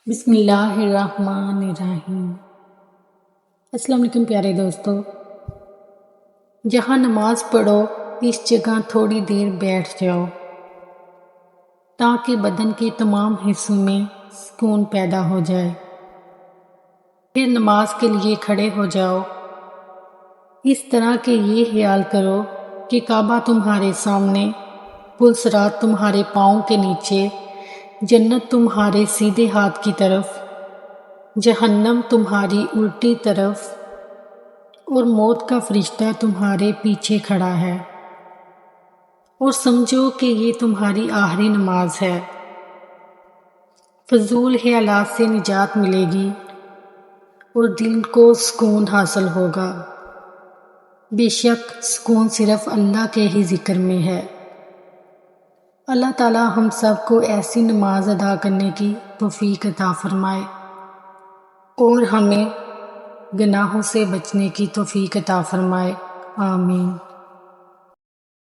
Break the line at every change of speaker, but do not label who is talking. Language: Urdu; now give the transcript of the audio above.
بسم اللہ الرحمن الرحیم۔ السلام علیکم پیارے دوستو، جہاں نماز پڑھو اس جگہ تھوڑی دیر بیٹھ جاؤ تاکہ بدن کے تمام حصوں میں سکون پیدا ہو جائے۔ پھر نماز کے لیے کھڑے ہو جاؤ، اس طرح کہ یہ خیال کرو کہ کعبہ تمہارے سامنے، پلصراط تمہارے پاؤں کے نیچے، جنت تمہارے سیدھے ہاتھ کی طرف، جہنم تمہاری الٹی طرف، اور موت کا فرشتہ تمہارے پیچھے کھڑا ہے، اور سمجھو کہ یہ تمہاری آخری نماز ہے۔ فضول خیالات سے نجات ملے گی اور دل کو سکون حاصل ہوگا۔ بے شک سکون صرف اللہ کے ہی ذکر میں ہے۔ اللہ تعالی ہم سب کو ایسی نماز ادا کرنے کی توفیق عطا فرمائے اور ہمیں گناہوں سے بچنے کی توفیق عطا فرمائے، آمین۔